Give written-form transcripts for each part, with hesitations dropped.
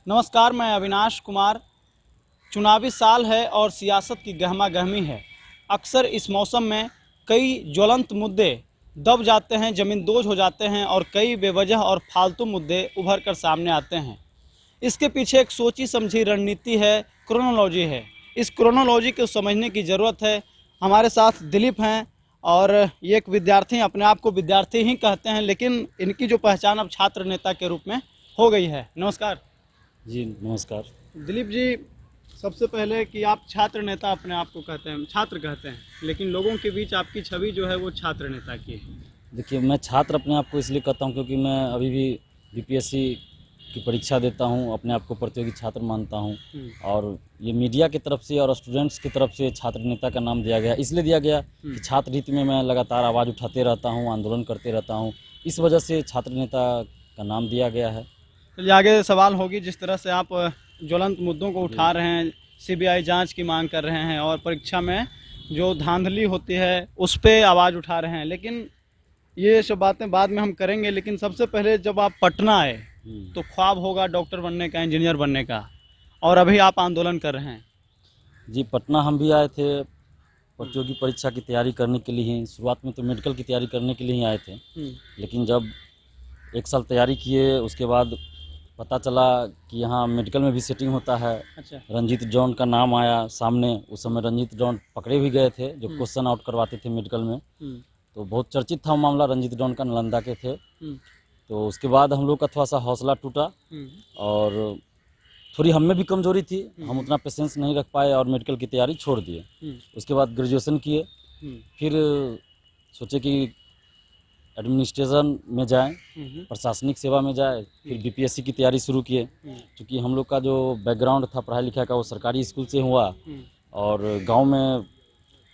नमस्कार, मैं अविनाश कुमार। चुनावी साल है और सियासत की गहमा गहमी है। अक्सर इस मौसम में कई ज्वलंत मुद्दे दब जाते हैं, ज़मींदोज़ हो जाते हैं और कई बेवजह और फालतू मुद्दे उभर कर सामने आते हैं। इसके पीछे एक सोची समझी रणनीति है, क्रोनोलॉजी है। इस क्रोनोलॉजी को समझने की ज़रूरत है। हमारे साथ दिलीप हैं और ये एक विद्यार्थी, अपने आप को विद्यार्थी ही कहते हैं, लेकिन इनकी जो पहचान अब छात्र नेता के रूप में हो गई है। नमस्कार जी नमस्कार। दिलीप जी। सबसे पहले कि आप छात्र नेता अपने आप को कहते हैं, छात्र कहते हैं, लेकिन लोगों के बीच आपकी छवि जो है वो छात्र नेता की है। देखिए, मैं छात्र अपने आप को इसलिए कहता हूँ क्योंकि मैं अभी भी बीपीएससी की परीक्षा देता हूँ, अपने आप को प्रतियोगी छात्र मानता हूँ। और ये मीडिया की तरफ से और स्टूडेंट्स की तरफ से छात्र नेता का नाम दिया गया, इसलिए दिया गया कि छात्र हित में मैं लगातार आवाज़ उठाते रहता हूँ, आंदोलन करते रहता हूँ, इस वजह से छात्र नेता का नाम दिया गया है। चलिए आगे सवाल होगी। जिस तरह से आप ज्वलंत मुद्दों को उठा रहे हैं, सीबीआई जांच की मांग कर रहे हैं और परीक्षा में जो धांधली होती है उस पर आवाज़ उठा रहे हैं, लेकिन ये सब बातें बाद में हम करेंगे। लेकिन सबसे पहले जब आप पटना आए तो ख्वाब होगा डॉक्टर बनने का, इंजीनियर बनने का, और अभी आप आंदोलन कर रहे हैं। जी, पटना हम भी आए थे प्रतियोगी परीक्षा की तैयारी करने के लिए ही। शुरुआत में तो मेडिकल की तैयारी करने के लिए ही आए थे, लेकिन जब 1 साल तैयारी किए उसके बाद पता चला कि यहाँ मेडिकल में भी सेटिंग होता है। अच्छा। रंजीत जॉन का नाम आया सामने। उस समय रंजीत जॉन पकड़े भी गए थे जो क्वेश्चन आउट करवाते थे मेडिकल में। तो बहुत चर्चित था मामला, रंजीत जॉन का, नालंदा के थे। तो उसके बाद हम लोग का थोड़ा सा हौसला टूटा और थोड़ी हम में भी कमजोरी थी, हम उतना पेशेंस नहीं रख पाए और मेडिकल की तैयारी छोड़ दिए। उसके बाद ग्रेजुएशन किए, फिर सोचे कि एडमिनिस्ट्रेशन में जाएं, प्रशासनिक सेवा में जाए, फिर बीपीएससी की तैयारी शुरू किए। क्योंकि हम लोग का जो बैकग्राउंड था पढ़ाई लिखाई का वो सरकारी स्कूल से हुआ और गांव में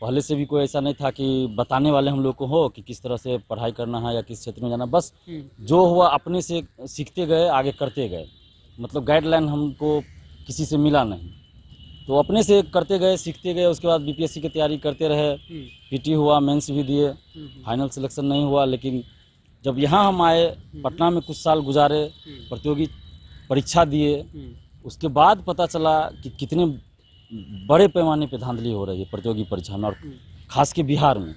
पहले से भी कोई ऐसा नहीं था कि बताने वाले हम लोग को हो कि किस तरह से पढ़ाई करना है या किस क्षेत्र में जाना। बस जो हुआ अपने से सीखते गए, आगे करते गए। मतलब गाइडलाइन हमको किसी से मिला नहीं, तो अपने से करते गए, सीखते गए। उसके बाद बीपीएससी की तैयारी करते रहे, पीटी हुआ, मेंस भी दिए, फाइनल सिलेक्शन नहीं हुआ। लेकिन जब यहाँ हम आए, पटना में कुछ साल गुजारे, प्रतियोगी परीक्षा दिए, उसके बाद पता चला कि कितने बड़े पैमाने पे धांधली हो रही है प्रतियोगी परीक्षा में, और खास के बिहार में।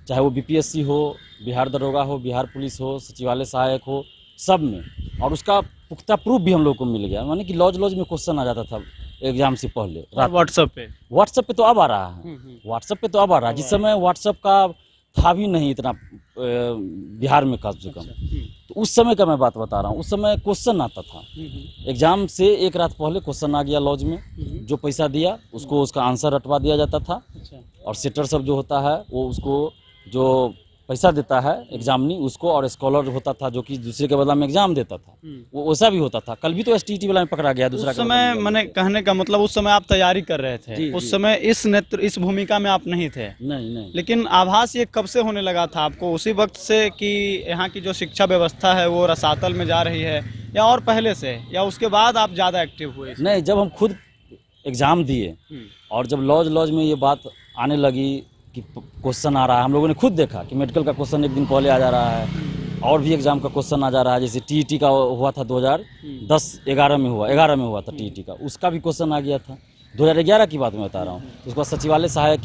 चाहे वो बीपीएससी हो, बिहार दरोगा हो, बिहार पुलिस हो, सचिवालय सहायक हो, सब में। और उसका पुख्ता प्रूफ भी हम लोग को मिल गया, माने कि लॉज में क्वेश्चन आ जाता था एग्जाम से पहले रात। व्हाट्सएप पे तो अब आ रहा है, व्हाट्सएप पे तो अब आ रहा है। जिस समय व्हाट्सएप का था भी नहीं इतना बिहार में कम से कम। तो उस समय का मैं बात बता रहा हूँ, उस समय क्वेश्चन आता था एग्जाम से 1 रात पहले क्वेश्चन आ गया लॉज में। जो पैसा दिया उसको उसका आंसर रटवा दिया जाता था। और सेटर सब जो होता है वो उसको जो पैसा देता है एग्जामनी उसको, और स्कॉलर होता था जो कि दूसरे के बदला में एग्जाम देता था, वो वैसा भी होता था। कल भी तो एसटीईटी वाला में पकड़ा गया दूसरा। उस समय मैंने कहने का मतलब उस समय आप तैयारी कर रहे थे, उस समय इस भूमिका में आप नहीं थे। नहीं। लेकिन आभास ये कब से होने लगा था आपको? उसी वक्त से कि यहाँ की जो शिक्षा व्यवस्था है वो रसातल में जा रही है, या और पहले से, या उसके बाद आप ज़्यादा एक्टिव हुए? नहीं, जब हम खुद एग्ज़ाम दिए और जब लॉज में ये बात आने लगी कि क्वेश्चन आ रहा है, हम लोगों ने खुद देखा कि मेडिकल का क्वेश्चन 1 दिन पहले आ जा रहा है और भी एग्ज़ाम का क्वेश्चन आ जा रहा है। जैसे टीईटी का हुआ था 2010-11 में हुआ था टीईटी का, उसका भी क्वेश्चन आ गया था। 2011 की बात मैं बता रहा हूँ। उसके बाद सचिवालय सहायक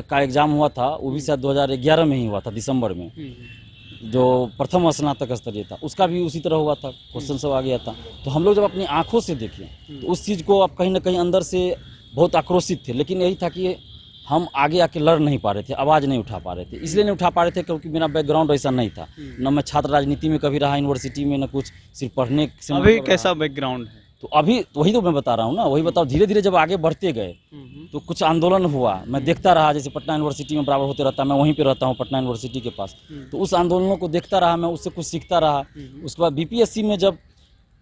का एग्ज़ाम हुआ था, वो भी शायद 2011 में ही हुआ था, दिसंबर में, जो प्रथम स्नातक स्तरीय था, उसका भी उसी तरह हुआ था, क्वेश्चन सब आ गया था। तो हम लोग जब अपनी आँखों से देखे तो उस चीज़ को आप कहीं ना कहीं अंदर से बहुत आक्रोशित थे। लेकिन यही था कि हम आगे आके लड़ नहीं पा रहे थे, आवाज़ नहीं उठा पा रहे थे। इसलिए नहीं उठा पा रहे थे क्योंकि मेरा बैकग्राउंड ऐसा नहीं था, न मैं छात्र राजनीति में कभी रहा यूनिवर्सिटी में, न कुछ सिर्फ पढ़ने से। अभी कैसा बैकग्राउंड है? तो अभी वही तो मैं बता रहा हूँ ना, वही बताओ। धीरे धीरे जब आगे बढ़ते गए तो कुछ आंदोलन हुआ, मैं देखता रहा। जैसे पटना यूनिवर्सिटी में बराबर होते रहता, मैं वहीं पे रहता हूँ पटना यूनिवर्सिटी के पास। तो उस आंदोलनों को देखता रहा मैं, उससे कुछ सीखता रहा। उसके बाद बीपीएससी में जब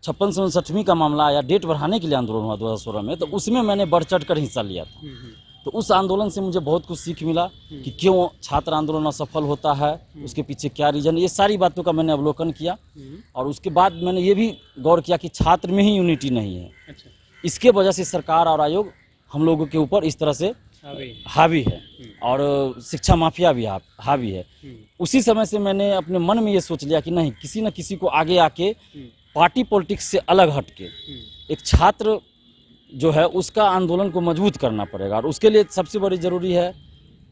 56 से 59वीं का मामला आया, डेट बढ़ाने के लिए आंदोलन हुआ 2016 में, तो उसमें मैंने बढ़ चढ़ कर हिस्सा लिया था। तो उस आंदोलन से मुझे बहुत कुछ सीख मिला कि क्यों छात्र आंदोलन असफल होता है, उसके पीछे क्या रीजन, ये सारी बातों का मैंने अवलोकन किया। और उसके बाद मैंने ये भी गौर किया कि छात्र में ही यूनिटी नहीं है। इसके वजह से सरकार और आयोग हम लोगों के ऊपर इस तरह से हावी है और शिक्षा माफिया भी हावी है। उसी समय से मैंने अपने मन में ये सोच लिया कि नहीं, किसी न किसी को आगे आके पार्टी पॉलिटिक्स से अलग हटके एक छात्र जो है उसका आंदोलन को मजबूत करना पड़ेगा। और उसके लिए सबसे बड़ी ज़रूरी है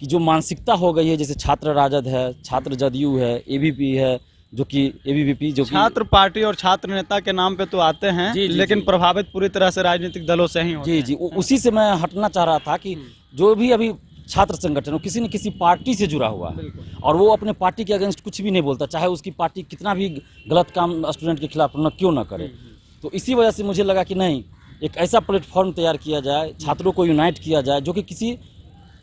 कि जो मानसिकता हो गई है, जैसे छात्र राजद है, छात्र जदयू है, एबीपी है, जो कि एबीवीपी जो कि छात्र पार्टी और छात्र नेता के नाम पे तो आते हैं, जी, जी, लेकिन जी। प्रभावित पूरी तरह से राजनीतिक दलों से ही होते जी हैं। जी उसी से मैं हटना चाह रहा था कि जो भी अभी छात्र संगठन हो किसी न किसी पार्टी से जुड़ा हुआ है बिल्कुल। और वो अपने पार्टी के अगेंस्ट कुछ भी नहीं बोलता, चाहे उसकी पार्टी कितना भी गलत काम स्टूडेंट के खिलाफ न क्यों ना करे। तो इसी वजह से मुझे लगा कि नहीं, एक ऐसा प्लेटफॉर्म तैयार किया जाए, छात्रों को यूनाइट किया जाए, जो कि किसी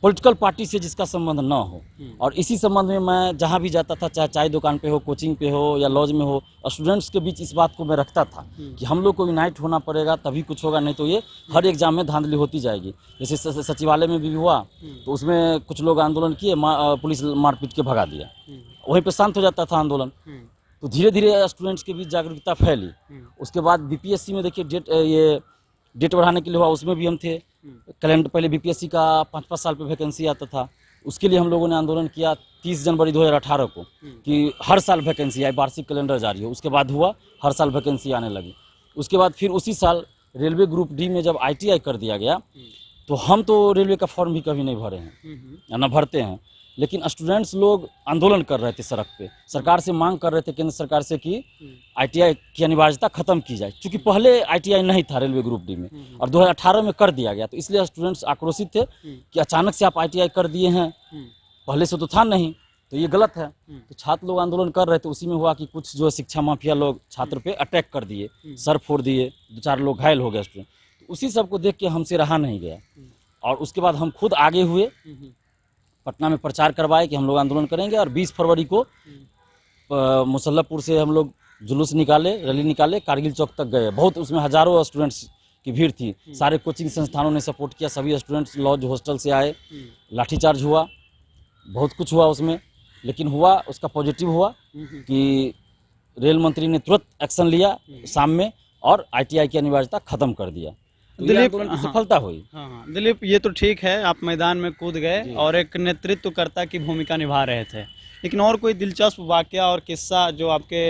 पॉलिटिकल पार्टी से जिसका संबंध ना हो। और इसी संबंध में मैं जहाँ भी जाता था, चाहे चाय दुकान पे हो, कोचिंग पे हो या लॉज में हो, स्टूडेंट्स के बीच इस बात को मैं रखता था कि हम लोग को यूनाइट होना पड़ेगा, तभी कुछ होगा, नहीं तो ये हर एग्जाम में धांधली होती जाएगी। जैसे सचिवालय में भी हुआ तो उसमें कुछ लोग आंदोलन किए, पुलिस मारपीट के भगा दिया, वहीं पर शांत हो जाता था आंदोलन। तो धीरे धीरे स्टूडेंट्स के बीच जागरूकता फैली। उसके बाद बीपीएससी में देखिए डेट बढ़ाने के लिए हुआ, उसमें भी हम थे। कैलेंडर पहले बीपीएससी का 5-5 साल पे वैकेंसी आता था, उसके लिए हम लोगों ने आंदोलन किया 30 जनवरी 2018 को कि हर साल वैकेंसी आए, वार्षिक कैलेंडर जारी हो। उसके बाद हुआ, हर साल वैकेंसी आने लगी। उसके बाद फिर उसी साल रेलवे ग्रुप डी में जब आईटीआई कर दिया गया, तो हम तो रेलवे का फॉर्म भी कभी नहीं भरे हैं या न भरते हैं, लेकिन स्टूडेंट्स लोग आंदोलन कर रहे थे सड़क पे, सरकार से मांग कर रहे थे केंद्र सरकार से कि आईटीआई की अनिवार्यता खत्म की जाए, क्योंकि पहले आईटीआई नहीं था रेलवे ग्रुप डी में और 2018 में कर दिया गया। तो इसलिए स्टूडेंट्स आक्रोशित थे कि अचानक से आप आईटीआई कर दिए हैं, पहले से तो था नहीं, तो ये गलत है। तो छात्र लोग आंदोलन कर रहे थे। उसी में हुआ कि कुछ जो शिक्षा माफिया लोग छात्र पे अटैक कर दिए, सर फोड़ दिए, 2-4 लोग घायल हो गए स्टूडेंट। तो उसी सब को देख के हमसे रहा नहीं गया और उसके बाद हम खुद आगे हुए, पटना में प्रचार करवाए कि हम लोग आंदोलन करेंगे। और 20 फरवरी को मुसल्लपुर से हम लोग जुलूस निकाले, रैली निकाले, कारगिल चौक तक गए। बहुत उसमें हजारों स्टूडेंट्स की भीड़ थी, सारे कोचिंग संस्थानों ने सपोर्ट किया, सभी स्टूडेंट्स लॉज हॉस्टल से आए, लाठीचार्ज हुआ, बहुत कुछ हुआ उसमें, लेकिन हुआ उसका पॉजिटिव हुआ कि रेल मंत्री ने तुरंत एक्शन लिया शाम में और आईटीआई की अनिवार्यता खत्म कर दिया। तो ये दिलीप, आंदोलन की सफलता हुई। हाँ दिलीप, ये तो ठीक है, आप मैदान में कूद गए और एक नेतृत्वकर्ता की भूमिका निभा रहे थे, लेकिन और कोई दिलचस्प वाकया और किस्सा जो आपके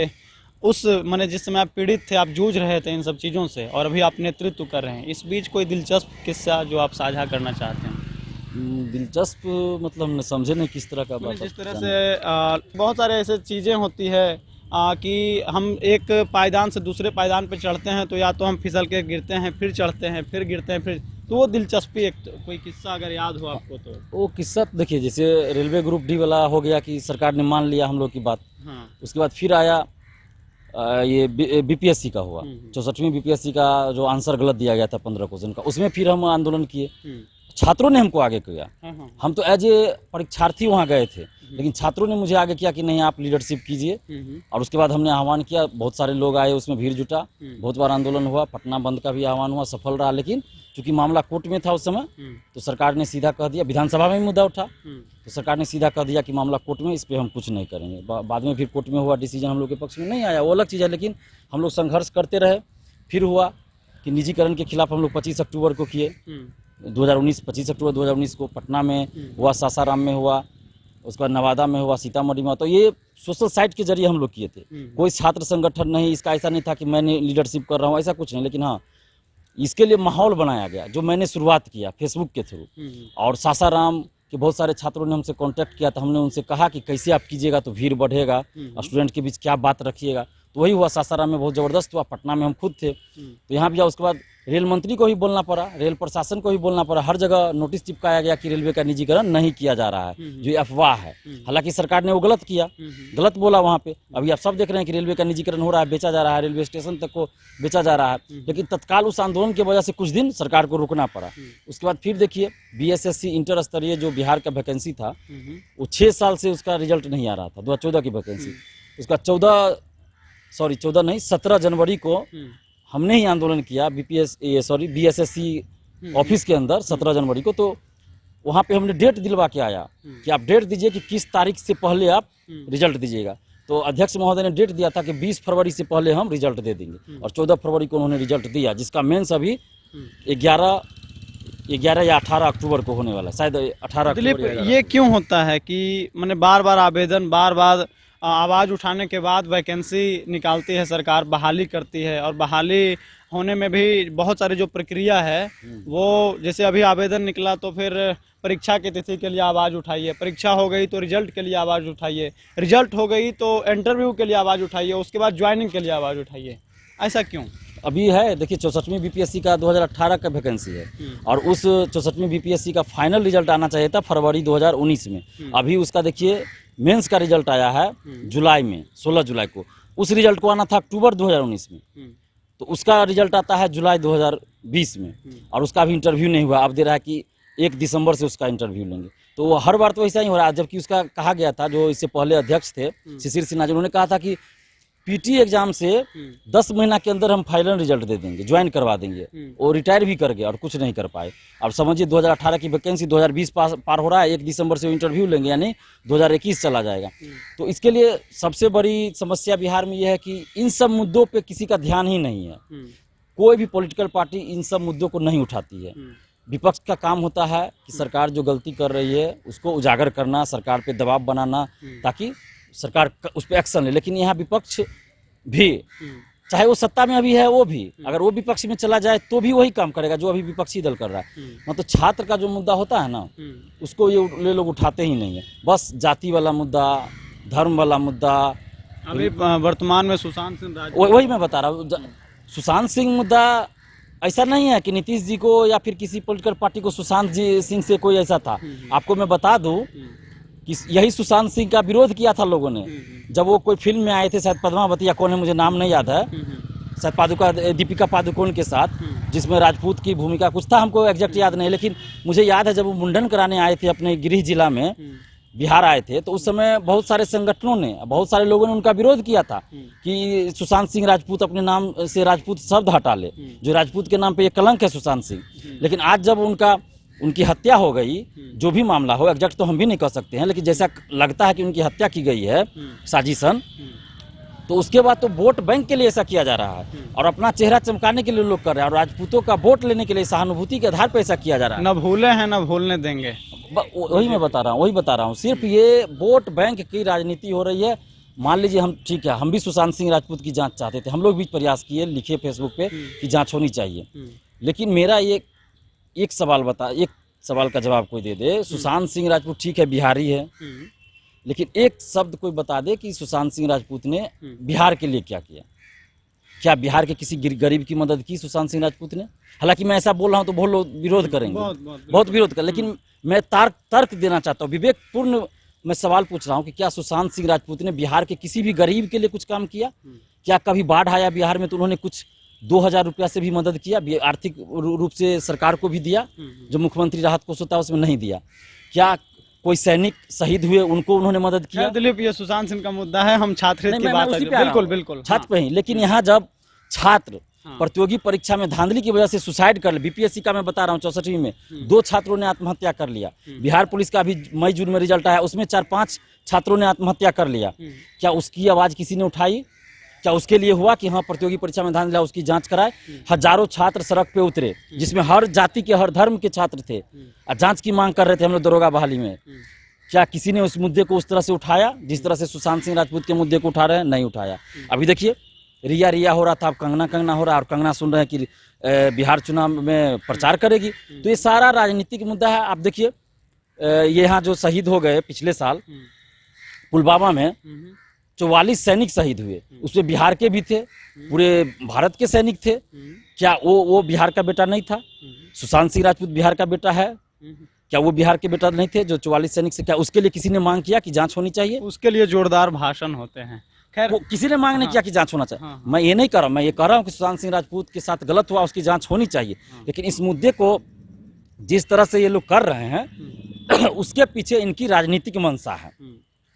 उस माने जिस समय आप पीड़ित थे, आप जूझ रहे थे इन सब चीज़ों से और अभी आप नेतृत्व कर रहे हैं, इस बीच कोई दिलचस्प किस्सा जो आप साझा करना चाहते हैं? दिलचस्प मतलब न समझे नहीं किस तरह का बात। जिस तरह से बहुत सारे ऐसे चीज़ें होती है कि हम एक पायदान से दूसरे पायदान पर चढ़ते हैं तो या तो हम फिसल के गिरते हैं, फिर चढ़ते हैं, फिर गिरते हैं, फिर तो वो दिलचस्पी एक कोई किस्सा अगर याद हो आपको तो? वो किस्सा देखिए, जैसे रेलवे ग्रुप डी वाला हो गया कि सरकार ने मान लिया हम लोग की बात। हाँ। उसके बाद फिर आया ये बीपीएससी का हुआ, 64वीं बीपीएससी का जो आंसर गलत दिया गया था 15 क्वेश्चन का, उसमें फिर हम आंदोलन किए, छात्रों ने हमको आगे किया। हम तो एज ए परीक्षार्थी वहाँ गए थे, लेकिन छात्रों ने मुझे आगे किया कि नहीं आप लीडरशिप कीजिए। और उसके बाद हमने आह्वान किया, बहुत सारे लोग आए, उसमें भीड़ जुटा, बहुत बार आंदोलन हुआ, पटना बंद का भी आह्वान हुआ, सफल रहा। लेकिन चूंकि मामला कोर्ट में था उस समय, तो सरकार ने सीधा कह दिया, विधानसभा में भी मुद्दा उठा, तो सरकार ने सीधा कह दिया कि मामला कोर्ट में, इस पर हम कुछ नहीं करेंगे। बाद में फिर कोर्ट में हुआ, डिसीजन हम लोग के पक्ष में नहीं आया, वो अलग चीज़ है, लेकिन हम लोग संघर्ष करते रहे। फिर हुआ कि निजीकरण के खिलाफ हम लोग 25 अक्टूबर को किए 2019, 25 अक्टूबर 2019 को पटना में हुआ, सासाराम में हुआ, उसके बाद नवादा में हुआ, सीतामढ़ी में। तो ये सोशल साइट के जरिए हम लोग किए थे, कोई छात्र संगठन नहीं, इसका ऐसा नहीं था कि मैंने लीडरशिप कर रहा हूँ, ऐसा कुछ नहीं। लेकिन हाँ, इसके लिए माहौल बनाया गया, जो मैंने शुरुआत किया फेसबुक के थ्रू। और सासाराम के बहुत सारे छात्रों ने हमसे कांटेक्ट किया, तो हमने उनसे कहा कि कैसे आप कीजिएगा तो भीड़ बढ़ेगा, स्टूडेंट के बीच क्या बात रखिएगा, तो वही हुआ। सासाराम में बहुत ज़बरदस्त हुआ, पटना में हम खुद थे, तो यहाँ भी उसके बाद रेल मंत्री को ही बोलना पड़ा, रेल प्रशासन को ही बोलना पड़ा, हर जगह नोटिस चिपकाया गया कि रेलवे का निजीकरण नहीं किया जा रहा है, जो अफवाह है। हालांकि सरकार ने वो गलत किया, गलत बोला वहाँ पे। अभी आप सब देख रहे हैं कि रेलवे का निजीकरण हो रहा है, बेचा जा रहा है, रेलवे स्टेशन तक को बेचा जा रहा है। लेकिन तत्काल उस आंदोलन की वजह से कुछ दिन सरकार को रुकना पड़ा। उसके बाद फिर देखिए, बीएसएससी इंटर स्तरीय जो बिहार का वैकेंसी था, वो 6 साल से उसका रिजल्ट नहीं आ रहा था, 2014 की वैकेंसी। उसका 17 जनवरी को हमने ही आंदोलन किया बीएसएससी ऑफिस के अंदर 17 जनवरी को। तो वहाँ पे हमने डेट दिलवा के आया कि आप डेट दीजिए कि किस तारीख से पहले आप रिजल्ट दीजिएगा। तो अध्यक्ष महोदय ने डेट दिया था कि 20 फरवरी से पहले हम रिजल्ट दे देंगे, और 14 फरवरी को उन्होंने रिजल्ट दिया, जिसका मेंस अभी 11 या 18 अक्टूबर को होने वाला है, शायद 18 दिलीप, ये क्यों होता है कि मैंने बार बार आवेदन, बार बार आवाज़ उठाने के बाद वैकेंसी निकालती है सरकार, बहाली करती है, और बहाली होने में भी बहुत सारी जो प्रक्रिया है वो, जैसे अभी आवेदन निकला तो फिर परीक्षा की तिथि के लिए आवाज़ उठाइए, परीक्षा हो गई तो रिजल्ट के लिए आवाज़ उठाइए, रिजल्ट हो गई तो इंटरव्यू के लिए आवाज़ उठाइए, उसके बाद ज्वाइनिंग के लिए आवाज़ उठाइए। ऐसा क्यों? अभी है देखिए 64वीं बीपीएससी का 2018 का वैकेंसी है और उस 64वीं बीपीएससी का फाइनल रिजल्ट आना चाहिए था फरवरी 2019 में। अभी उसका देखिए मेंस का रिजल्ट आया है जुलाई में, 16 जुलाई को। उस रिजल्ट को आना था अक्टूबर 2019 में, तो उसका रिजल्ट आता है जुलाई 2020 में और उसका अभी इंटरव्यू नहीं हुआ। अब दे रहा है कि 1 दिसंबर से उसका इंटरव्यू लेंगे। तो वो हर बार तो ऐसा ही हो रहा है, जबकि उसका कहा गया था, जो इससे पहले अध्यक्ष थे शिशिर सिन्हा जी, उन्होंने कहा था कि पीटी एग्जाम से 10 महीना के अंदर हम फाइनल रिजल्ट दे देंगे, ज्वाइन करवा देंगे। वो रिटायर भी कर गए और कुछ नहीं कर पाए। अब समझिए 2018 की वैकेंसी 2020 पार हो रहा है, 1 दिसंबर से वो इंटरव्यू लेंगे, यानी 2021 चला जाएगा। तो इसके लिए सबसे बड़ी समस्या बिहार में यह है कि इन सब मुद्दों पे किसी का ध्यान ही नहीं है। कोई भी पॉलिटिकल पार्टी इन सब मुद्दों को नहीं उठाती है। विपक्ष का काम होता है कि सरकार जो गलती कर रही है उसको उजागर करना, सरकार पे दबाव बनाना ताकि सरकार उस पर एक्शन ले। लेकिन यहाँ विपक्ष भी, चाहे वो सत्ता में अभी है, वो भी अगर वो विपक्ष में चला जाए तो भी वही काम करेगा जो अभी विपक्षी दल कर रहा है। मतलब छात्र का जो मुद्दा होता है ना, उसको ये लोग उठाते ही नहीं है। बस जाति वाला मुद्दा, धर्म वाला मुद्दा। अभी वर्तमान में सुशांत सिंह राजपूत, वही मैं बता रहा हूँ, सुशांत सिंह मुद्दा ऐसा नहीं है कि नीतीश जी को या फिर किसी पॉलिटिकल पार्टी को सुशांत जी सिंह से कोई ऐसा था। आपको मैं बता दूं कि यही सुशांत सिंह का विरोध किया था लोगों ने, जब वो कोई फिल्म में आए थे, शायद पद्मावती या कौन है, मुझे नाम नहीं याद है, शायद दीपिका पादुकोण के साथ, जिसमें राजपूत की भूमिका कुछ था, हमको एग्जैक्ट याद नहीं। लेकिन मुझे याद है जब वो मुंडन कराने आए थे अपने गृह जिला में, बिहार आए थे, तो उस समय बहुत सारे संगठनों ने, बहुत सारे लोगों ने उनका विरोध किया था कि सुशांत सिंह राजपूत अपने नाम से राजपूत शब्द हटा ले, जो राजपूत के नाम पे ये कलंक है सुशांत सिंह। लेकिन आज जब उनकी हत्या हो गई, जो भी मामला हो, एग्जैक्ट तो हम भी नहीं कह सकते हैं, लेकिन जैसा लगता है कि उनकी हत्या की गई है साजिशन, तो उसके बाद तो वोट बैंक के लिए ऐसा किया जा रहा है और अपना चेहरा चमकाने के लिए लोग कर रहे हैं, और राजपूतों का वोट लेने के लिए सहानुभूति के आधार पर ऐसा किया जा रहा है। न भूले हैं न भूलने देंगे। वही मैं बता रहा हूँ, सिर्फ ये वोट बैंक की राजनीति हो रही है। मान लीजिए हम, ठीक है, हम भी सुशांत सिंह राजपूत की जांच चाहते थे, हम लोग भी प्रयास किए, लिखे फेसबुक पे कि जांच होनी चाहिए। लेकिन मेरा एक सवाल का जवाब कोई दे दे। सुशांत सिंह राजपूत ठीक है, बिहारी है, लेकिन एक शब्द कोई बता दे कि सुशांत सिंह राजपूत ने बिहार के लिए क्या किया। क्या बिहार के किसी गरीब की मदद की सुशांत सिंह राजपूत ने? हालांकि मैं ऐसा बोल रहा हूं तो बहुत लोग विरोध करेंगे, बहुत विरोध कर, लेकिन मैं तर्क देना चाहता हूँ, विवेकपूर्ण मैं सवाल पूछ रहा हूँ कि क्या सुशांत सिंह राजपूत ने बिहार के किसी भी गरीब के लिए कुछ काम किया? क्या कभी बाढ़ आया बिहार में तो उन्होंने कुछ 2000 रुपया से भी मदद किया, आर्थिक रूप से सरकार को भी दिया? जो मुख्यमंत्री राहत कोष होता है उसमें नहीं दिया। क्या कोई सैनिक शहीद हुए उनको उन्होंने मदद किया? दिलीप, ये सुशांत सिंह का मुद्दा है, हम छात्र की बात कर रहे हैं। बिल्कुल छात्र पे ही। लेकिन यहाँ जब छात्र प्रतियोगी परीक्षा में धांधली की वजह से सुसाइड कर ले, बीपीएससी का मैं बता रहा हूँ 64वीं में 2 छात्रों ने आत्महत्या कर लिया। बिहार पुलिस का अभी मई जून में रिजल्ट आया, उसमें 4-5 छात्रों ने आत्महत्या कर लिया। क्या उसकी आवाज किसी ने उठाई? क्या उसके लिए हुआ कि हाँ प्रतियोगी परीक्षा में धांधली, उसकी जांच कराए? हजारों छात्र सड़क पे उतरे, जिसमें हर जाति के, हर धर्म के छात्र थे, जांच की मांग कर रहे थे हम लोग दरोगा बहाली में। क्या किसी ने उस मुद्दे को उस तरह से उठाया जिस तरह से सुशांत सिंह राजपूत के मुद्दे को उठा रहे हैं? नहीं उठाया। अभी देखिए रिया हो रहा था, अब कंगना हो रहा है, और कंगना सुन रहे हैं कि बिहार चुनाव में प्रचार करेगी। तो ये सारा राजनीतिक मुद्दा है। आप देखिए ये यहाँ जो शहीद हो गए पिछले साल पुलवामा में, 44 सैनिक शहीद हुए, उसमें बिहार के भी थे, पूरे भारत के सैनिक थे। क्या वो बिहार का बेटा नहीं था? सुशांत सिंह राजपूत बिहार का बेटा है? क्या वो बिहार के बेटा नहीं थे जो 44 सैनिक से? क्या उसके लिए किसी ने मांग किया कि जांच होनी चाहिए? उसके लिए जोरदार भाषण होते हैं। खैर, किसी ने मांग नहीं किया कि जांच होना चाहिए। मैं ये नहीं कर रहा हूं, मैं ये कह रहा हूं कि सुशांत सिंह राजपूत के साथ गलत हुआ, उसकी जांच होनी चाहिए। लेकिन इस मुद्दे को जिस तरह से ये लोग कर रहे हैं उसके पीछे इनकी राजनीतिक मंशा है,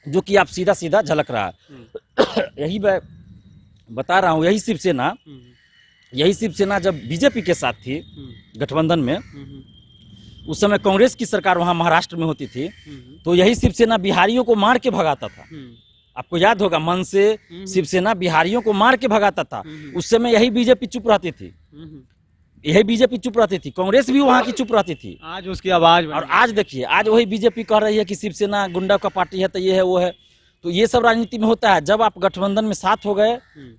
जो कि आप सीधा सीधा झलक रहा है। यही मैं बता रहा हूँ। यही शिवसेना जब बीजेपी के साथ थी गठबंधन में, उस समय कांग्रेस की सरकार वहां महाराष्ट्र में होती थी, तो यही शिवसेना बिहारियों को मार के भगाता था। आपको याद होगा, मन से शिवसेना बिहारियों को मार के भगाता था। उस समय यही बीजेपी चुप रहती थी, यही बीजेपी चुप रहती थी, कांग्रेस भी वहां की चुप रहती थी। आज उसकी आवाज, और आज देखिए, आज वही बीजेपी कह रही है कि शिवसेना गुंडा का पार्टी है, तो ये है वो है। तो ये सब राजनीति में होता है। जब आप गठबंधन में साथ हो गए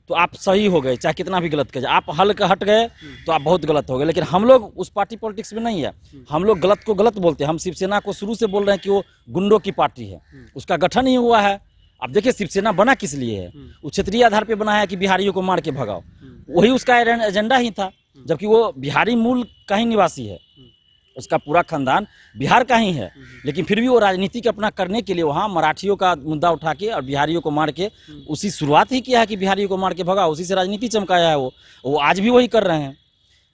तो आप सही हो गए, चाहे कितना भी गलत कर जाए। आप हट गए तो आप बहुत गलत हो गए। लेकिन हम लोग उस पार्टी पॉलिटिक्स में नहीं है। हम लोग गलत को गलत बोलते हैं। हम शिवसेना को शुरू से बोल रहे हैं कि वो गुंडों की पार्टी है, उसका गठन ही हुआ है। अब देखिए शिवसेना बना किस लिए है, वो क्षेत्रीय आधार पर बना है कि बिहारियों को मार के भगाओ, वही उसका एजेंडा ही था। जबकि वो बिहारी मूल का ही निवासी है, उसका पूरा खानदान बिहार का ही है, लेकिन फिर भी वो राजनीति अपना करने के लिए वहाँ मराठियों का मुद्दा उठा के और बिहारियों को मार के उसी शुरुआत ही किया है कि बिहारियों को मार के भगा, उसी से राजनीति चमकाया है। वो आज भी वही कर रहे हैं।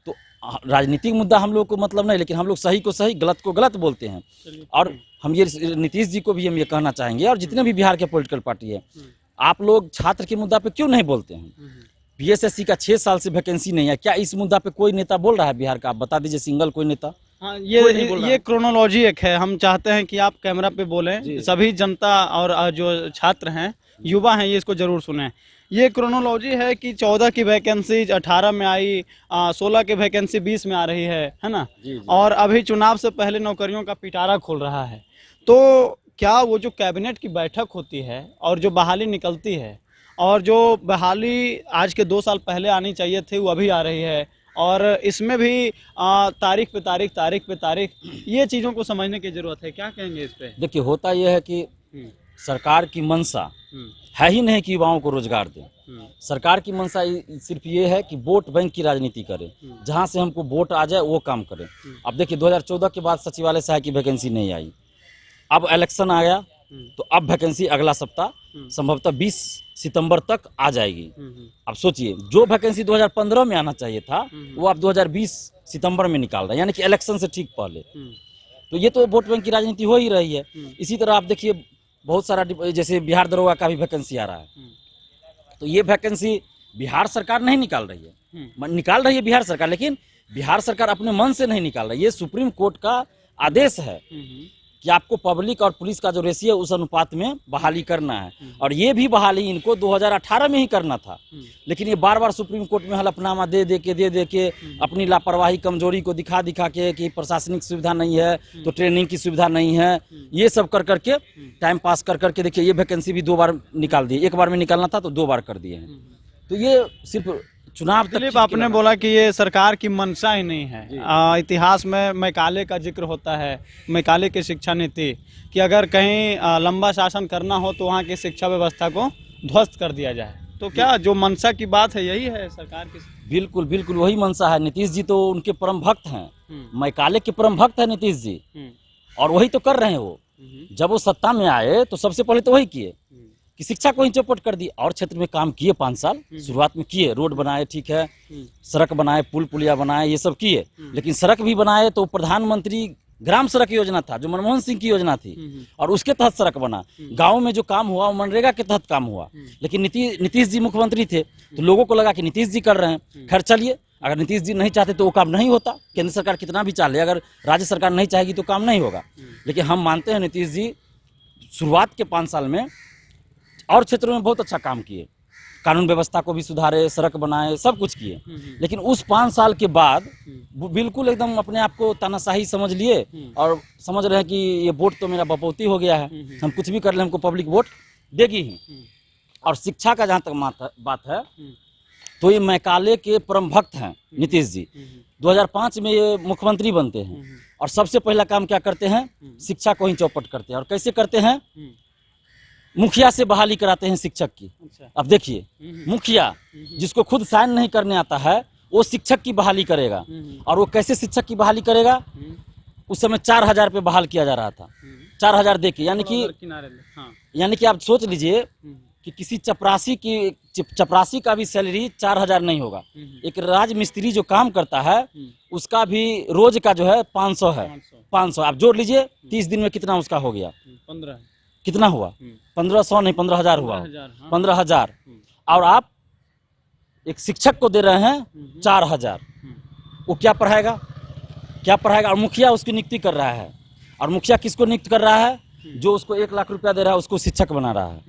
तो राजनीतिक मुद्दा हम लोग को मतलब नहीं, लेकिन हम लोग सही को सही गलत को गलत बोलते हैं। और हम ये नीतीश जी को भी हम ये कहना चाहेंगे और जितने भी बिहार के पॉलिटिकल पार्टी है, आप लोग छात्र के मुद्दा पे क्यों नहीं बोलते हैं? बीएसएससी का 6 साल से वैकेंसी नहीं है, क्या इस मुद्दा पे कोई नेता बोल रहा है बिहार का? आप बता दीजिए सिंगल कोई नेता। हाँ, ये क्रोनोलॉजी एक है। हम चाहते हैं कि आप कैमरा पे बोलें, सभी जनता और जो छात्र हैं, युवा हैं, ये इसको जरूर सुनें। ये क्रोनोलॉजी है कि 14 की वैकेंसी 18 में आई, 16 की वैकेंसी 20 में आ रही है ना। और अभी चुनाव से पहले नौकरियों का पिटारा खोल रहा है। तो क्या वो जो कैबिनेट की बैठक होती है और जो बहाली निकलती है और जो बहाली आज के 2 साल पहले आनी चाहिए थी, वो अभी आ रही है, और इसमें भी तारीख पे तारीख, ये चीज़ों को समझने की ज़रूरत है। क्या कहेंगे इस पे? देखिए होता यह है कि सरकार की मंशा है ही नहीं कि युवाओं को रोजगार दे। सरकार की मंशा सिर्फ ये है कि वोट बैंक की राजनीति करे, जहाँ से हमको वोट आ जाए वो काम करे। अब देखिए 2014 के बाद सचिवालय सहायक की वैकेंसी नहीं आई, अब इलेक्शन आ गया तो अब वैकेंसी अगला सप्ताह संभवतः 20 सितंबर तक आ जाएगी। अब सोचिए, जो वैकेंसी 2015 में आना चाहिए था वो आप 2020 सितंबर में निकाल रहे हैं, यानी कि इलेक्शन से ठीक पहले। तो ये तो वोट बैंक की राजनीति हो ही रही है। इसी तरह आप देखिए बहुत सारा, जैसे बिहार दरोगा का भी वैकेंसी आ रहा है, तो ये वैकेंसी बिहार सरकार नहीं निकाल रही है, निकाल रही है बिहार सरकार, लेकिन बिहार सरकार अपने मन से नहीं निकाल रही है। ये सुप्रीम कोर्ट का आदेश है कि आपको पब्लिक और पुलिस का जो रेशियो है उस अनुपात में बहाली करना है, और ये भी बहाली इनको 2018 में ही करना था। लेकिन ये बार बार सुप्रीम कोर्ट में हलफनामा दे दे के अपनी लापरवाही कमजोरी को दिखा के कि प्रशासनिक सुविधा नहीं है तो ट्रेनिंग की सुविधा नहीं है, ये सब कर करके टाइम पास कर करके देखिए ये वैकेंसी भी 2 बार निकाल दी। 1 बार में निकालना था तो 2 बार कर दिए हैं। तो ये सिर्फ चुनाव तक आपने बोला कि ये सरकार की मंशा ही नहीं है। इतिहास में मैकाले का जिक्र होता है, मैकाले की शिक्षा नीति, कि अगर कहीं लंबा शासन करना हो तो वहाँ की शिक्षा व्यवस्था को ध्वस्त कर दिया जाए। तो क्या जो मंशा की बात है यही है सरकार की? बिल्कुल बिल्कुल वही मंशा है। नीतीश जी तो उनके परम भक्त हैं, मैकाले के परम भक्त है नीतीश जी, और वही तो कर रहे हैं। वो जब वो सत्ता में आए तो सबसे पहले तो वही किए कि शिक्षा को ही चौपट कर दी, और क्षेत्र में काम किए 5 साल शुरुआत में किए, रोड बनाए, ठीक है, सड़क बनाए, पुल पुलिया बनाए, ये सब किए। लेकिन सड़क भी बनाए तो प्रधानमंत्री ग्राम सड़क योजना था जो मनमोहन सिंह की योजना थी, और उसके तहत सड़क बना। गांव में जो काम हुआ वो मनरेगा के तहत काम हुआ। लेकिन नीतीश जी मुख्यमंत्री थे तो लोगों को लगा कि नीतीश जी कर रहे हैं। खैर चलिए, अगर नीतीश जी नहीं चाहते तो वो काम नहीं होता। केंद्र सरकार कितना भी चाह ले, अगर राज्य सरकार नहीं चाहेगी तो काम नहीं होगा। लेकिन हम मानते हैं नीतीश जी शुरुआत के 5 साल में और क्षेत्रों में बहुत अच्छा काम किए, कानून व्यवस्था को भी सुधारे, सड़क बनाए, सब कुछ किए। लेकिन उस 5 साल के बाद वो बिल्कुल एकदम अपने आप को तानाशाही समझ लिए और समझ रहे हैं कि ये वोट तो मेरा बपौती हो गया है, हम कुछ भी कर ले हमको पब्लिक वोट देगी ही। और शिक्षा का जहाँ तक बात है तो ये मैकाले के परम भक्त हैं नीतीश जी। 2005 में ये मुख्यमंत्री बनते हैं और सबसे पहला काम क्या करते हैं? शिक्षा को ही चौपट करते हैं। और कैसे करते हैं? मुखिया से बहाली कराते हैं शिक्षक की। अब देखिए, मुखिया जिसको खुद साइन नहीं करने आता है वो शिक्षक की बहाली करेगा। और वो कैसे शिक्षक की बहाली करेगा? उस समय 4000 पे बहाल किया जा रहा था, 4000 देके, यानी कि आप सोच लीजिए कि किसी चपरासी का भी सैलरी 4000 नहीं होगा। एक राज मिस्त्री जो काम करता है उसका भी रोज का जो है 500 है। 500 आप जोड़ लीजिए, 30 दिन में कितना उसका हो गया? 15 कितना हुआ? 1500 नहीं, 15,000 हुआ। 15,000। और आप एक शिक्षक को दे रहे हैं 4000, वो क्या पढ़ाएगा? और मुखिया उसकी नियुक्ति कर रहा है। और मुखिया किसको नियुक्त कर रहा है? जो उसको 1 लाख रुपया दे रहा है उसको शिक्षक बना रहा है।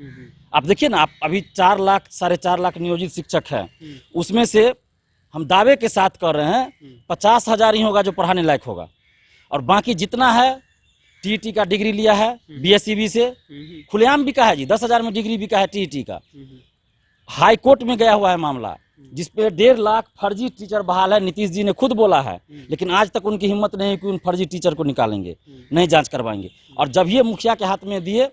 आप देखिए ना, आप अभी 4 लाख 4.5 लाख नियोजित शिक्षक है, उसमें से हम दावे के साथ कर रहे हैं 50,000 ही होगा जो पढ़ाने लायक होगा, और बाकी जितना है टीईटी का डिग्री लिया है बीएसईबी से, खुलेआम बिका है जी, 10,000 में डिग्री बिका है टीईटी का। हाई कोर्ट में गया हुआ है मामला, जिसपे 1.5 लाख फर्जी टीचर बहाल है। नीतीश जी ने खुद बोला है, लेकिन आज तक उनकी हिम्मत नहीं है कि उन फर्जी टीचर को निकालेंगे, नहीं जांच करवाएंगे। और जब ये मुखिया के हाथ में दिए,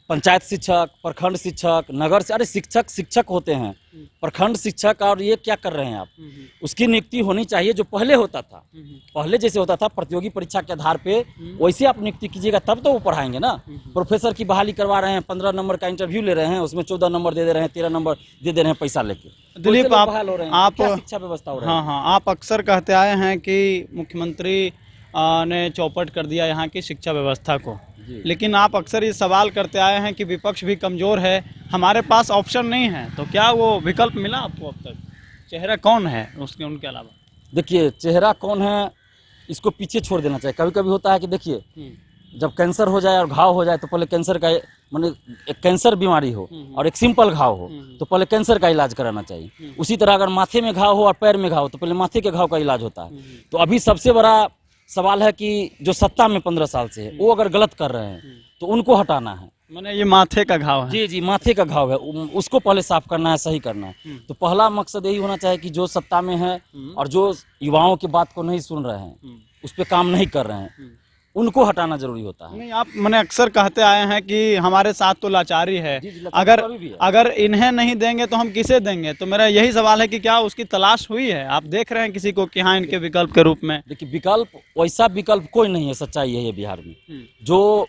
पंचायत शिक्षक, प्रखंड शिक्षक, नगर से, अरे शिक्षक शिक्षक होते हैं, प्रखंड शिक्षक, और ये क्या कर रहे हैं आप? उसकी नियुक्ति होनी चाहिए जो पहले होता था, पहले जैसे होता था प्रतियोगी परीक्षा के आधार पे, वैसे आप नियुक्ति कीजिएगा, तब तो वो पढ़ाएंगे ना। प्रोफेसर की बहाली करवा रहे हैं, 15 नंबर का इंटरव्यू ले रहे हैं, उसमें 14 नंबर दे रहे हैं, 13 नंबर दे रहे हैं पैसा लेके। दिलीप, आप क्या शिक्षा व्यवस्था हो रहा है? हाँ, आप अक्सर कहते आए हैं कि मुख्यमंत्री ने चौपट कर दिया यहाँ की शिक्षा व्यवस्था को, लेकिन आप अक्सर ये सवाल करते आए हैं कि विपक्ष भी कमज़ोर है, हमारे पास ऑप्शन नहीं है, तो क्या वो विकल्प मिला आपको अब तक? चेहरा कौन है उनके अलावा? देखिए, चेहरा कौन है इसको पीछे छोड़ देना चाहिए। कभी कभी होता है कि देखिए, जब कैंसर हो जाए और घाव हो जाए तो पहले कैंसर का, माने एक कैंसर बीमारी हो और एक सिंपल घाव हो तो पहले कैंसर का इलाज कराना चाहिए। उसी तरह अगर माथे में घाव हो और पैर में घाव हो तो पहले माथे के घाव का इलाज होता है। तो अभी सबसे बड़ा सवाल है कि जो सत्ता में 15 साल से है, वो अगर गलत कर रहे हैं तो उनको हटाना है। मैंने ये माथे का घाव है। जी, माथे का घाव है, उसको पहले साफ करना है, सही करना है। तो पहला मकसद यही होना चाहिए कि जो सत्ता में है और जो युवाओं की बात को नहीं सुन रहे हैं, उस पर काम नहीं कर रहे हैं, उनको हटाना जरूरी होता है। नहीं, आप मैंने अक्सर कहते आए हैं कि हमारे साथ तो लाचारी है, अगर इन्हें नहीं देंगे तो हम किसे देंगे? तो मेरा यही सवाल है कि क्या उसकी तलाश हुई है? आप देख रहे हैं किसी को कि हाँ इनके विकल्प के रूप में? देखिए, विकल्प, वैसा विकल्प कोई नहीं है, सच्चाई है ये बिहार में, जो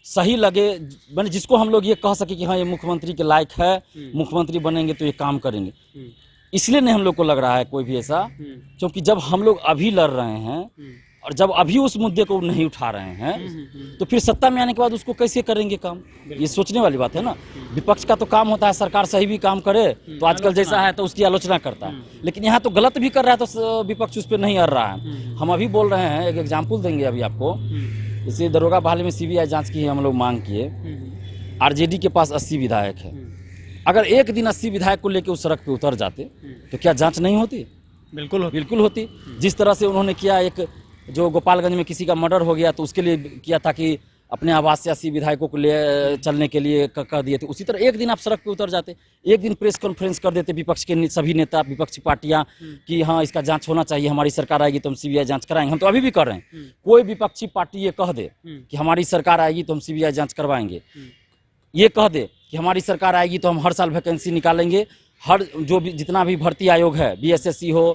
सही लगे, मैंने जिसको हम लोग ये कह सके कि हाँ ये मुख्यमंत्री के लायक है, मुख्यमंत्री बनेंगे तो ये काम करेंगे। इसलिए नहीं हम लोग को लग रहा है कोई भी ऐसा, क्योंकि जब हम लोग अभी लड़ रहे हैं और जब अभी उस मुद्दे को नहीं उठा रहे हैं तो फिर सत्ता में आने के बाद उसको कैसे करेंगे काम? ये सोचने वाली बात है ना। विपक्ष का तो काम होता है सरकार सही भी काम करे तो आजकल जैसा है तो उसकी आलोचना करता है, लेकिन यहाँ तो गलत भी कर रहा है तो विपक्ष उस पर नहीं अड़ रहा है। हम अभी बोल रहे हैं, एक एग्जाम्पल देंगे अभी आपको। जैसे दरोगा बहाली में सीबीआई जांच की हम लोग मांग किए, आरजेडी के पास 80 विधायक है, अगर एक दिन 80 विधायक को लेकर उस सड़क पे उतर जाते तो क्या जांच नहीं होती? बिल्कुल होती। जिस तरह से उन्होंने किया, एक जो गोपालगंज में किसी का मर्डर हो गया तो उसके लिए किया था कि अपने आवास से 80 विधायकों को ले चलने के लिए कर दिए थे, उसी तरह एक दिन आप सड़क पे उतर जाते, एक दिन प्रेस कॉन्फ्रेंस कर देते विपक्ष के सभी नेता, विपक्षी पार्टियां, कि हाँ इसका जांच होना चाहिए, हमारी सरकार आएगी तो हम सीबीआई जांच कराएंगे। हम तो अभी भी कर रहे हैं। कोई विपक्षी पार्टी ये कह दे कि हमारी सरकार आएगी तो हम सीबीआई जांच करवाएंगे, ये कह दे कि हमारी सरकार आएगी तो हम हर साल वैकेंसी निकालेंगे, हर जो भी जितना भी भर्ती आयोग है, बीएसएससी हो,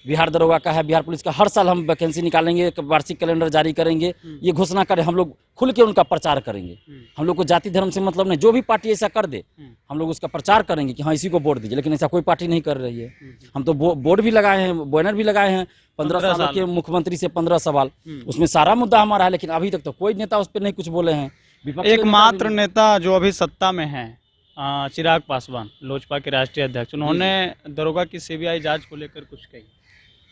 बिहार दरोगा का है, बिहार पुलिस का, हर साल हम वैकेंसी निकालेंगे, वार्षिक कैलेंडर जारी करेंगे, ये घोषणा करें, हम लोग खुल के उनका प्रचार करेंगे। हम लोग को जाति धर्म से मतलब नहीं, जो भी पार्टी ऐसा कर दे हम लोग उसका प्रचार करेंगे कि हाँ इसी को वोट दीजिए, लेकिन ऐसा कोई पार्टी नहीं कर रही है। हम तो बोर्ड भी लगाए हैं, बैनर भी लगाए हैं, 15 साल के मुख्यमंत्री से 15 सवाल, उसमें सारा मुद्दा हमारा है, लेकिन अभी तक तो कोई नेता उस पर नहीं कुछ बोले हैं। एकमात्र नेता जो अभी सत्ता में है, चिराग पासवान, लोजपा के राष्ट्रीय अध्यक्ष, उन्होंने दरोगा की सीबीआई जांच को लेकर कुछ कही।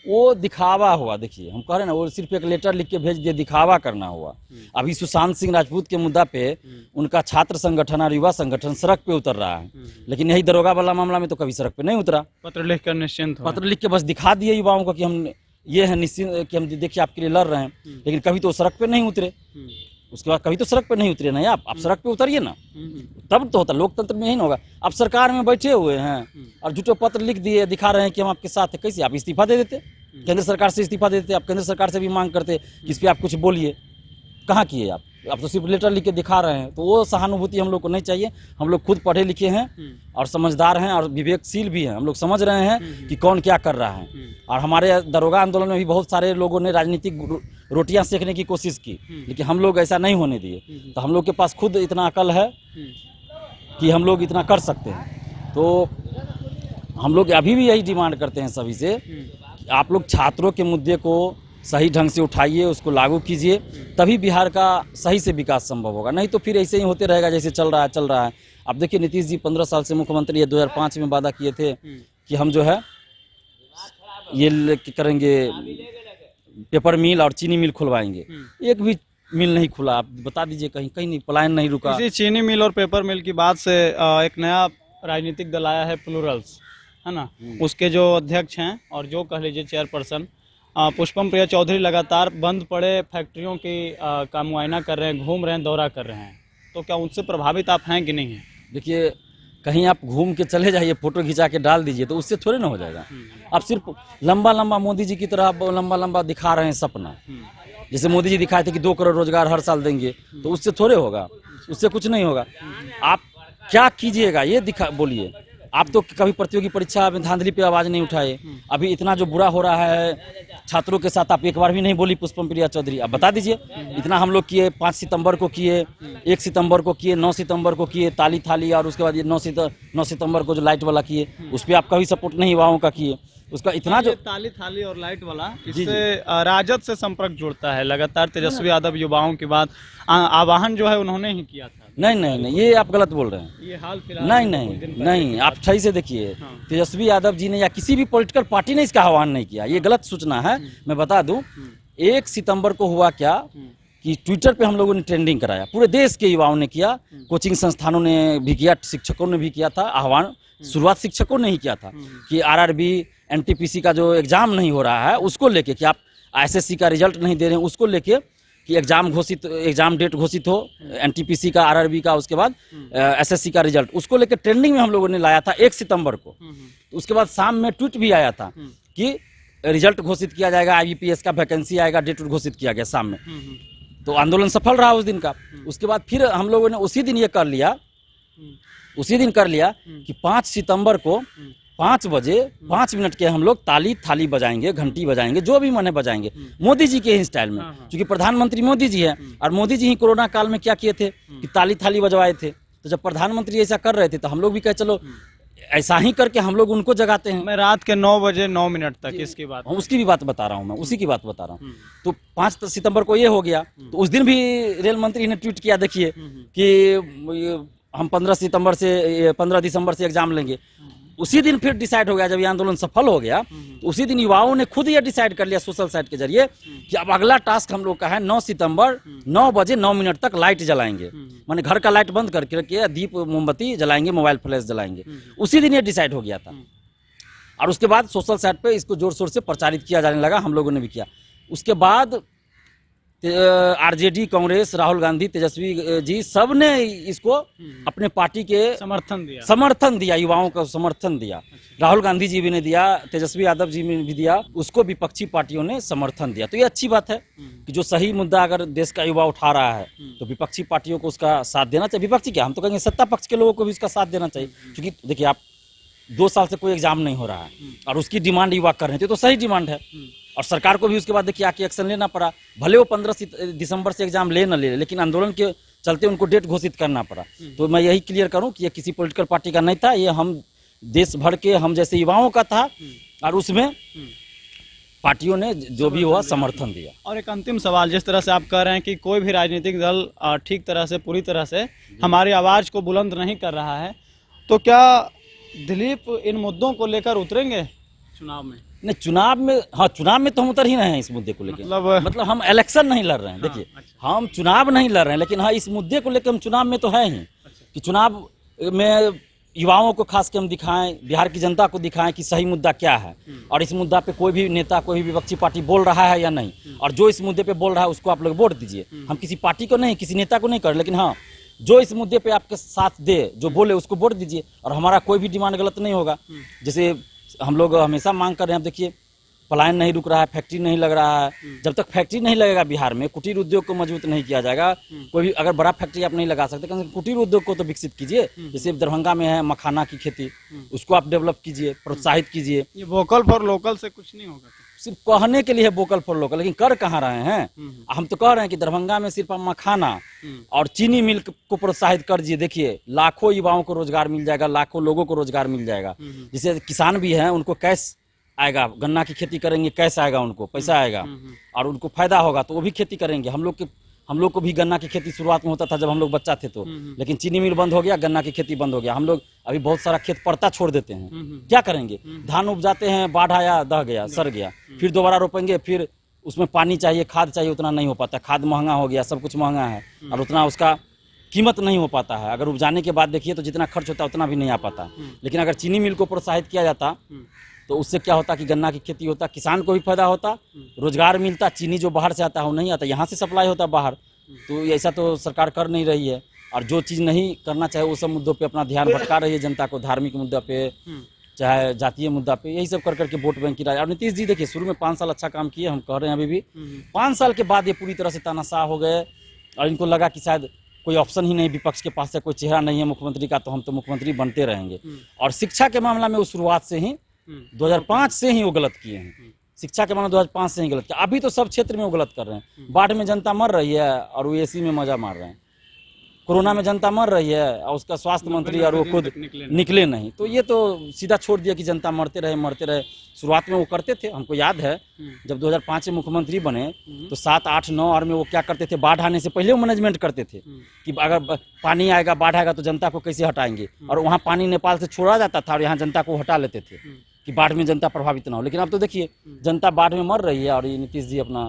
वो दिखावा हुआ। देखिए, हम कह रहे हैं ना, वो सिर्फ एक लेटर लिख के भेज दिए, दिखावा करना हुआ। अभी सुशांत सिंह राजपूत के मुद्दा पे उनका छात्र संगठन और युवा संगठन सड़क पे उतर रहा है, लेकिन यही दरोगा वाला मामला में तो कभी सड़क पे नहीं उतरा। पत्र लिख कर निश्चिंत, पत्र लिख के बस दिखा दिए युवाओं को कि हम ये है निश्चिंत, कि हम देखिए आपके लिए लड़ रहे हैं, लेकिन कभी तो सड़क पे नहीं उतरे। उसके बाद कभी तो सड़क पे नहीं उतरे ना, आप सड़क पे उतरिए ना, तब तो होता। लोकतंत्र में ही ना होगा। आप सरकार में बैठे हुए हैं और झूठे पत्र लिख दिए, दिखा रहे हैं कि हम आपके साथ हैं, कैसे? आप इस्तीफा दे देते, केंद्र सरकार से इस्तीफा दे देते, आप केंद्र सरकार से भी मांग करते कि इस पर आप कुछ बोलिए। कहाँ किए आप तो सिर्फ लेटर लिख के दिखा रहे हैं। तो वो सहानुभूति हम लोग को नहीं चाहिए। हम लोग खुद पढ़े लिखे हैं और समझदार हैं और विवेकशील भी हैं। हम लोग समझ रहे हैं कि कौन क्या कर रहा है। और हमारे दरोगा आंदोलन में भी बहुत सारे लोगों ने राजनीतिक रोटियां सेकने की कोशिश की, लेकिन हम लोग ऐसा नहीं होने दिए। तो हम लोग के पास खुद इतना अकल है कि हम लोग इतना कर सकते हैं। तो हम लोग अभी भी यही डिमांड करते हैं सभी से, आप लोग छात्रों के मुद्दे को सही ढंग से उठाइए, उसको लागू कीजिए, तभी बिहार का सही से विकास संभव होगा। नहीं तो फिर ऐसे ही होते रहेगा जैसे चल रहा है। अब देखिए, नीतीश जी 15 साल से मुख्यमंत्री है, 2005 में वादा किए थे कि हम जो है ये करेंगे, पेपर मिल और चीनी मिल खुलवाएंगे। एक भी मिल नहीं खुला। आप बता दीजिए, कहीं नहीं, पलायन नहीं रुका। इसी चीनी मिल और पेपर मिल की बात से एक नया राजनीतिक दल आया है, प्लूरल्स, है ना। उसके जो अध्यक्ष हैं और जो कह लीजिए चेयरपर्सन पुष्पम प्रिया चौधरी लगातार बंद पड़े फैक्ट्रियों का मुआयना कर रहे हैं, घूम रहे हैं, दौरा कर रहे हैं, तो क्या उनसे प्रभावित आप हैं कि नहीं हैं? देखिए, कहीं आप घूम के चले जाइए, फोटो खिंचा के डाल दीजिए, तो उससे थोड़े ना हो जाएगा। आप सिर्फ लंबा लंबा मोदी जी की तरह आप लंबा लंबा दिखा रहे हैं सपना। जैसे मोदी जी दिखाए थे कि 2 करोड़ रोजगार हर साल देंगे, तो उससे थोड़े होगा, उससे कुछ नहीं होगा। आप क्या कीजिएगा ये दिखा बोलिए। आप तो कभी प्रतियोगी परीक्षा में धांधली पे आवाज नहीं उठाए। अभी इतना जो बुरा हो रहा है छात्रों के साथ, आप एक बार भी नहीं बोली पुष्पम प्रिया चौधरी। आप बता दीजिए, इतना हम लोग किए, 5 सितंबर को किए, 1 सितंबर को किए, 9 सितंबर को किए ताली थाली, और उसके बाद ये 9 सितंबर को जो लाइट वाला किए, उस पर आप कभी सपोर्ट नहीं युवाओं का किए। उसका इतना जो ताली थाली और लाइट वाला, इससे राजद से संपर्क जुड़ता है लगातार। तेजस्वी यादव युवाओं की बात आह्वान जो है उन्होंने ही किया था। नहीं, ये आप गलत बोल रहे हैं। ये हाल फिलहाल नहीं, आप सही से देखिए। तेजस्वी यादव जी ने या किसी भी पॉलिटिकल पार्टी ने इसका आह्वान नहीं किया, ये गलत सूचना है। मैं बता दूं, 1 सितंबर को हुआ क्या कि ट्विटर पे हम लोगों ने ट्रेंडिंग कराया, पूरे देश के युवाओं ने किया, कोचिंग संस्थानों ने भी किया, शिक्षकों ने भी किया था आह्वान। शुरुआत शिक्षकों ने ही किया था कि आरआरबी एनटीपीसी का जो एग्जाम नहीं हो रहा है उसको लेके, कि आप एसएससी का रिजल्ट नहीं दे रहे हैं, उसको लेके कि एग्जाम डेट घोषित हो, एनटीपीसी का, आरआरबी का, उसके बाद एसएससी का रिजल्ट, उसको लेकर ट्रेंडिंग में हम लोगों ने लाया था 1 सितंबर को। तो उसके बाद शाम में ट्वीट भी आया था कि रिजल्ट घोषित किया जाएगा, आईबीपीएस का वैकेंसी आएगा, डेट घोषित किया गया शाम में। तो आंदोलन सफल रहा उस दिन का। उसके बाद फिर हम लोगों ने उसी दिन ये कर लिया कि 5 सितंबर को 5 बजे 5 मिनट के हम लोग ताली थाली बजाएंगे, घंटी बजाएंगे, जो भी मने बजाएंगे, मोदी जी के ही स्टाइल में, क्योंकि प्रधानमंत्री मोदी जी है। और मोदी जी ही कोरोना काल में क्या किए थे कि ताली थाली बजवाए थे। तो जब प्रधानमंत्री ऐसा कर रहे थे तो हम लोग भी कहे चलो ऐसा ही करके हम लोग उनको जगाते हैं। मैं रात के 9 बजे 9 मिनट तक इसकी बात, उसकी भी बात बता रहा हूँ, मैं उसी की बात बता रहा हूँ। तो 5 सितंबर को ये हो गया। तो उस दिन भी रेल मंत्री ने ट्वीट किया, देखिए कि हम 15 दिसंबर से एग्जाम लेंगे। उसी दिन फिर डिसाइड हो गया, जब ये आंदोलन सफल हो गया तो उसी दिन युवाओं ने खुद ये डिसाइड कर लिया सोशल साइट के जरिए कि अब अगला टास्क हम लोग का है 9 सितंबर 9 बजे 9 मिनट तक लाइट जलाएंगे, माने घर का लाइट बंद करके दीप मोमबत्ती जलाएंगे, मोबाइल फ्लैश जलाएंगे। उसी दिन ये डिसाइड हो गया था। और उसके बाद सोशल साइट पे इसको जोर शोर से प्रचारित किया जाने लगा, हम लोगों ने भी किया। उसके बाद आरजेडी, कांग्रेस, राहुल गांधी, तेजस्वी जी सब ने इसको अपने पार्टी के समर्थन दिया, युवाओं का समर्थन दिया। राहुल गांधी जी भी ने दिया, तेजस्वी यादव जी ने भी दिया, उसको विपक्षी पार्टियों ने समर्थन दिया। तो ये अच्छी बात है कि जो सही मुद्दा अगर देश का युवा उठा रहा है तो विपक्षी पार्टियों को उसका साथ देना चाहिए। विपक्षी क्या, हम तो कहेंगे सत्ता पक्ष के लोगों को भी उसका साथ देना चाहिए। क्योंकि देखिए, आप 2 साल से कोई एग्जाम नहीं हो रहा है और उसकी डिमांड युवा कर रहे थे, तो सही डिमांड है। और सरकार को भी उसके बाद देखिए आके एक्शन लेना पड़ा। भले वो 15 दिसंबर से एग्जाम ले न ले, लेकिन आंदोलन के चलते उनको डेट घोषित करना पड़ा। तो मैं यही क्लियर करूं कि ये किसी पॉलिटिकल पार्टी का नहीं था, ये हम देश भर के हम जैसे युवाओं का था, और उसमें पार्टियों ने जो भी हुआ समर्थन दिया। और एक अंतिम सवाल, जिस तरह से आप कह रहे हैं कि कोई भी राजनीतिक दल ठीक तरह से, पूरी तरह से हमारी आवाज़ को बुलंद नहीं कर रहा है, तो क्या दिलीप इन मुद्दों को लेकर उतरेंगे चुनाव में? नहीं, चुनाव में तो हम उतर ही रहे हैं इस मुद्दे को लेकर। मतलब हम इलेक्शन नहीं लड़ रहे हैं। देखिए, हम चुनाव नहीं लड़ रहे हैं, लेकिन हाँ, इस मुद्दे को लेकर हम चुनाव में तो है ही कि चुनाव में युवाओं को खास के हम दिखाएं, बिहार की जनता को दिखाएं कि सही मुद्दा क्या है, और इस मुद्दा पे कोई भी नेता, कोई भी विपक्षी पार्टी बोल रहा है या नहीं, और जो इस मुद्दे पे बोल रहा है उसको आप लोग वोट दीजिए। हम किसी पार्टी को नहीं, किसी नेता को नहीं कर, लेकिन हाँ, जो इस मुद्दे पे आपके साथ दे, जो बोले उसको वोट दीजिए। और हमारा कोई भी डिमांड गलत नहीं होगा। जैसे हम लोग हमेशा मांग कर रहे हैं, अब देखिए पलायन नहीं रुक रहा है, फैक्ट्री नहीं लग रहा है। जब तक फैक्ट्री नहीं लगेगा बिहार में, कुटीर उद्योग को मजबूत नहीं किया जाएगा। कोई भी अगर बड़ा फैक्ट्री आप नहीं लगा सकते, कुटीर उद्योग को तो विकसित कीजिए। जैसे दरभंगा में है मखाना की खेती, उसको आप डेवलप कीजिए, प्रोत्साहित कीजिए। ये वोकल फॉर लोकल से कुछ नहीं होगा, सिर्फ कहने के लिए है वोकल फॉर लोकल, लेकिन कर कहाँ रहे हैं? हम तो कह रहे हैं कि दरभंगा में सिर्फ मखाना और चीनी मिल को प्रोत्साहित कर दीजिए। देखिए, लाखों युवाओं को रोजगार मिल जाएगा, लाखों लोगों को रोजगार मिल जाएगा। जैसे किसान भी हैं, उनको कैश आएगा, गन्ना की खेती करेंगे, कैश आएगा, उनको पैसा आएगा और उनको फायदा होगा, तो वो भी खेती करेंगे। हम लोग को भी गन्ना की खेती शुरुआत में होता था जब हम लोग बच्चा थे तो, लेकिन चीनी मिल बंद हो गया, गन्ना की खेती बंद हो गया। हम लोग अभी बहुत सारा खेत पड़ता छोड़ देते हैं। क्या करेंगे? धान उपजाते हैं, बाढ़ आया, दह गया, सड़ गया, फिर दोबारा रोपेंगे, फिर उसमें पानी चाहिए, खाद चाहिए, उतना नहीं हो पाता। खाद महंगा हो गया, सब कुछ महंगा है, और उतना उसका कीमत नहीं हो पाता है। अगर उपजाने के बाद देखिए तो जितना खर्च होता है उतना भी नहीं आ पाता। लेकिन अगर चीनी मिल को प्रोत्साहित किया जाता तो उससे क्या होता कि गन्ना की खेती होता, किसान को भी फायदा होता, रोजगार मिलता, चीनी जो बाहर से आता है वो नहीं आता, यहाँ से सप्लाई होता बाहर। तो ऐसा तो सरकार कर नहीं रही है, और जो चीज़ नहीं करना चाहे वो सब मुद्दों पे अपना ध्यान भटका रही है जनता को, धार्मिक मुद्दा पे चाहे जातीय मुद्दा पे, यही सब कर करके वोट बैंक की राज। और नीतीश जी देखिए शुरू में 5 साल अच्छा काम किए, हम कह रहे हैं अभी भी, 5 साल के बाद ये पूरी तरह से तानाशाह हो गए, और इनको लगा कि शायद कोई ऑप्शन ही नहीं, विपक्ष के पास से कोई चेहरा नहीं है मुख्यमंत्री का, तो हम तो मुख्यमंत्री बनते रहेंगे। और शिक्षा के मामला में वो शुरुआत से ही 2005 से ही वो गलत किए हैं, शिक्षा के मामले 2005 से ही गलत किया। अभी तो सब क्षेत्र में वो गलत कर रहे हैं। बाढ़ में जनता मर रही है और वो एसी में मजा मार रहे हैं, कोरोना में जनता मर रही है और उसका स्वास्थ्य मंत्री और वो खुद निकले नहीं। तो ये तो सीधा छोड़ दिया कि जनता मरते रहे। शुरुआत में वो करते थे, हमको याद है जब 2005 में मुख्यमंत्री बने तो 7, 8, 9 और में वो क्या करते थे, बाढ़ आने से पहले वो मैनेजमेंट करते थे कि अगर पानी आएगा, बाढ़ आएगा तो जनता को कैसे हटाएंगे, और वहाँ पानी नेपाल से छोड़ा जाता था और यहाँ जनता को हटा लेते थे कि बाढ़ में जनता प्रभावित ना हो। लेकिन अब तो देखिए जनता बाढ़ में मर रही है और ये नीतीश जी अपना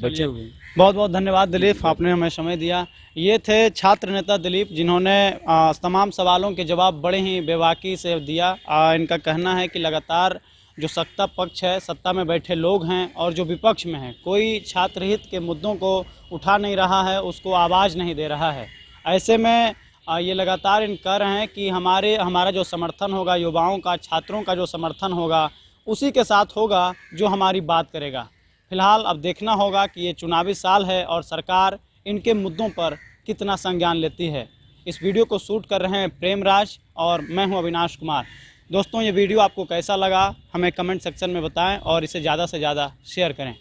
बैठे हुए हैं। बहुत बहुत धन्यवाद दिलीप, आपने हमें समय दिया। ये थे छात्र नेता दिलीप, जिन्होंने तमाम सवालों के जवाब बड़े ही बेबाकी से दिया। इनका कहना है कि लगातार जो सत्ता पक्ष है, सत्ता में बैठे लोग हैं और जो विपक्ष में है, कोई छात्र हित के मुद्दों को उठा नहीं रहा है, उसको आवाज़ नहीं दे रहा है। ऐसे में ये लगातार इन कह रहे हैं कि हमारा जो समर्थन होगा, युवाओं का, छात्रों का जो समर्थन होगा, उसी के साथ होगा जो हमारी बात करेगा। फिलहाल अब देखना होगा कि ये चुनावी साल है और सरकार इनके मुद्दों पर कितना संज्ञान लेती है। इस वीडियो को शूट कर रहे हैं प्रेमराज और मैं हूं अविनाश कुमार। दोस्तों, ये वीडियो आपको कैसा लगा हमें कमेंट सेक्शन में बताएं और इसे ज़्यादा से ज़्यादा शेयर करें।